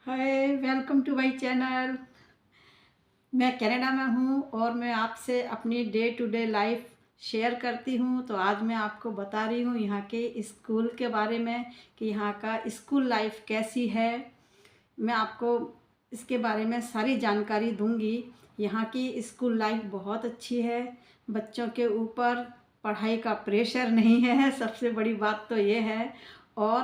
Hi, welcome to my channel. मैं कनाडा में हूँ और मैं आपसे अपनी day to day life share करती हूँ। तो आज मैं आपको बता रही हूँ यहाँ के स्कूल के बारे में कि यहाँ का स्कूल लाइफ कैसी है। मैं आपको इसके बारे में सारी जानकारी दूँगी। यहाँ की स्कूल लाइफ बहुत अच्छी है। बच्चों के ऊपर पढ़ाई का प्रेशर नहीं है, सबसे बड़ी बात तो ये है। और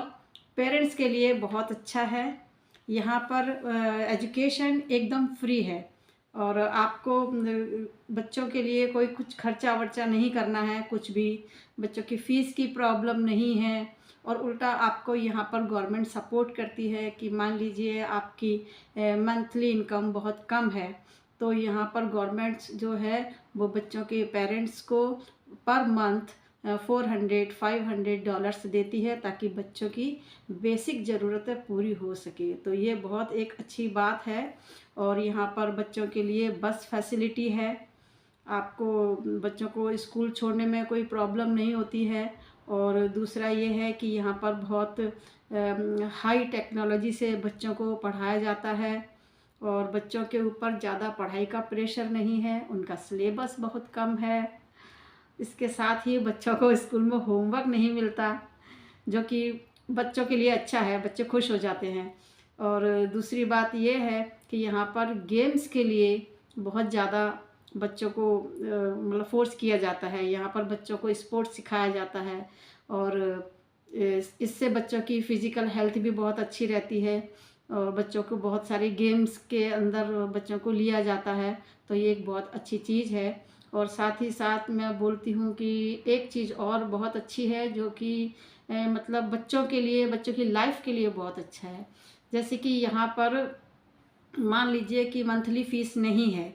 पेरेंट्स के लिए बहुत अच्छा है। यहाँ पर एजुकेशन एकदम फ्री है और आपको बच्चों के लिए कोई कुछ खर्चा वर्चा नहीं करना है, कुछ भी बच्चों की फ़ीस की प्रॉब्लम नहीं है। और उल्टा आपको यहाँ पर गवर्नमेंट सपोर्ट करती है कि मान लीजिए आपकी मंथली इनकम बहुत कम है, तो यहाँ पर गवर्नमेंट जो है वो बच्चों के पेरेंट्स को पर मंथ 400-500 डॉलर्स देती है ताकि बच्चों की बेसिक ज़रूरतें पूरी हो सके। तो ये बहुत एक अच्छी बात है। और यहाँ पर बच्चों के लिए बस फैसिलिटी है। आपको बच्चों को स्कूल छोड़ने में कोई प्रॉब्लम नहीं होती है। और दूसरा ये है कि यहाँ पर बहुत हाई टेक्नोलॉजी से बच्चों को पढ़ाया जाता है और बच्चों के ऊपर ज़्यादा पढ़ाई का प्रेशर नहीं है, उनका सिलेबस बहुत कम है। इसके साथ ही बच्चों को स्कूल में होमवर्क नहीं मिलता, जो कि बच्चों के लिए अच्छा है, बच्चे खुश हो जाते हैं। और दूसरी बात ये है कि यहाँ पर गेम्स के लिए बहुत ज़्यादा बच्चों को मतलब फ़ोर्स किया जाता है। यहाँ पर बच्चों को स्पोर्ट्स सिखाया जाता है और इससे बच्चों की फ़िज़िकल हेल्थ भी बहुत अच्छी रहती है। और बच्चों को बहुत सारे गेम्स के अंदर बच्चों को लिया जाता है, तो ये एक बहुत अच्छी चीज़ है। और साथ ही साथ मैं बोलती हूँ कि एक चीज़ और बहुत अच्छी है जो कि मतलब बच्चों के लिए, बच्चों की लाइफ के लिए बहुत अच्छा है। जैसे कि यहाँ पर मान लीजिए कि मंथली फ़ीस नहीं है,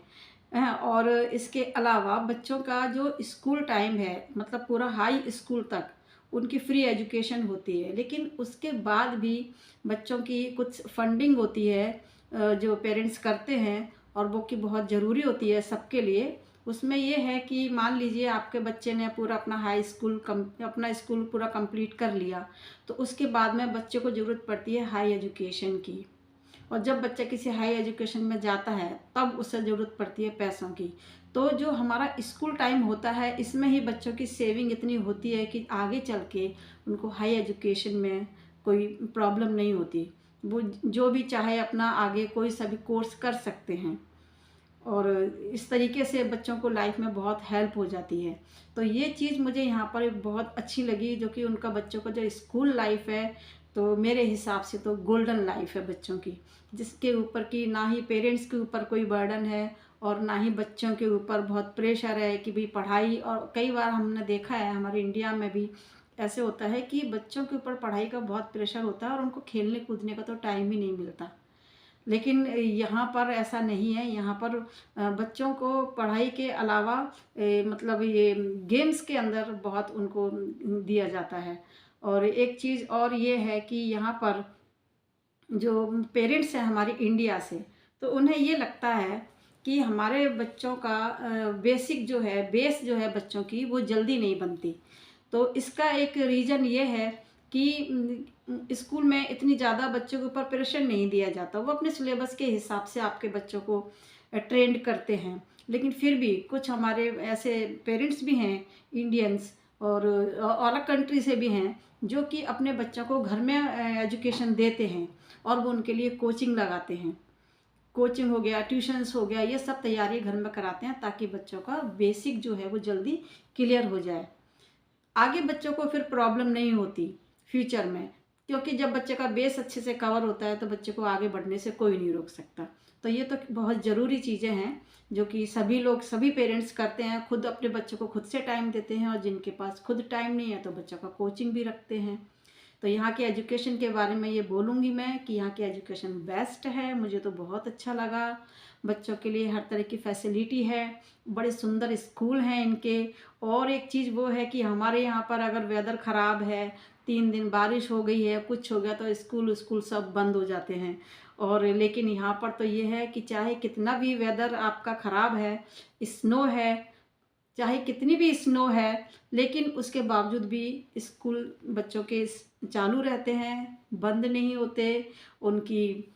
और इसके अलावा बच्चों का जो स्कूल टाइम है मतलब पूरा हाई स्कूल तक उनकी फ्री एजुकेशन होती है। लेकिन उसके बाद भी बच्चों की कुछ फंडिंग होती है जो पेरेंट्स करते हैं और वो कि बहुत ज़रूरी होती है सबके लिए। उसमें ये है कि मान लीजिए आपके बच्चे ने पूरा अपना हाई स्कूल अपना स्कूल पूरा कंप्लीट कर लिया, तो उसके बाद में बच्चे को ज़रूरत पड़ती है हाई एजुकेशन की। और जब बच्चा किसी हाई एजुकेशन में जाता है तब उसे ज़रूरत पड़ती है पैसों की। तो जो हमारा स्कूल टाइम होता है इसमें ही बच्चों की सेविंग इतनी होती है कि आगे चल के उनको हाई एजुकेशन में कोई प्रॉब्लम नहीं होती। वो जो भी चाहे अपना आगे कोई सा भी कोर्स कर सकते हैं और इस तरीके से बच्चों को लाइफ में बहुत हेल्प हो जाती है। तो ये चीज़ मुझे यहाँ पर बहुत अच्छी लगी, जो कि उनका बच्चों का जो स्कूल लाइफ है तो मेरे हिसाब से तो गोल्डन लाइफ है बच्चों की, जिसके ऊपर कि ना ही पेरेंट्स के ऊपर कोई बर्डन है और ना ही बच्चों के ऊपर बहुत प्रेशर है कि भाई पढ़ाई। और कई बार हमने देखा है हमारे इंडिया में भी ऐसे होता है कि बच्चों के ऊपर पढ़ाई का बहुत प्रेशर होता है और उनको खेलने कूदने का तो टाइम ही नहीं मिलता। लेकिन यहाँ पर ऐसा नहीं है। यहाँ पर बच्चों को पढ़ाई के अलावा मतलब ये गेम्स के अंदर बहुत उनको दिया जाता है। और एक चीज़ और ये है कि यहाँ पर जो पेरेंट्स हैं हमारे इंडिया से, तो उन्हें ये लगता है कि हमारे बच्चों का बेसिक जो है, बेस जो है बच्चों की वो जल्दी नहीं बनती। तो इसका एक रीज़न ये है कि स्कूल में इतनी ज़्यादा बच्चों के ऊपर प्रेशर नहीं दिया जाता। वो अपने सिलेबस के हिसाब से आपके बच्चों को ट्रेंड करते हैं। लेकिन फिर भी कुछ हमारे ऐसे पेरेंट्स भी हैं इंडियंस और अलग कंट्री से भी हैं जो कि अपने बच्चों को घर में एजुकेशन देते हैं और वो उनके लिए कोचिंग लगाते हैं। कोचिंग हो गया, ट्यूशन्स हो गया, ये सब तैयारी घर में कराते हैं ताकि बच्चों का बेसिक जो है वो जल्दी क्लियर हो जाए। आगे बच्चों को फिर प्रॉब्लम नहीं होती फ्यूचर में, क्योंकि जब बच्चे का बेस अच्छे से कवर होता है तो बच्चे को आगे बढ़ने से कोई नहीं रोक सकता। तो ये तो बहुत ज़रूरी चीज़ें हैं जो कि सभी लोग, सभी पेरेंट्स करते हैं। खुद अपने बच्चों को खुद से टाइम देते हैं और जिनके पास खुद टाइम नहीं है तो बच्चों का कोचिंग भी रखते हैं। तो यहाँ के एजुकेशन के बारे में ये बोलूँगी मैं कि यहाँ की एजुकेशन बेस्ट है, मुझे तो बहुत अच्छा लगा। बच्चों के लिए हर तरह की फैसिलिटी है, बड़े सुंदर स्कूल हैं इनके। और एक चीज़ वो है कि हमारे यहाँ पर अगर वेदर ख़राब है, 3 दिन बारिश हो गई है, कुछ हो गया तो स्कूल सब बंद हो जाते हैं। और लेकिन यहाँ पर तो ये है कि चाहे कितना भी वेदर आपका ख़राब है, स्नो है, चाहे कितनी भी स्नो है, लेकिन उसके बावजूद भी स्कूल बच्चों के चालू रहते हैं, बंद नहीं होते, उनकी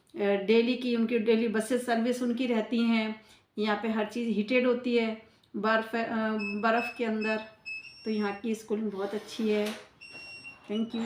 उनकी डेली बसेस सर्विस उनकी रहती हैं। यहाँ पे हर चीज़ हीटेड होती है बर्फ़ के अंदर। तो यहाँ की स्कूलिंग बहुत अच्छी है। Thank you.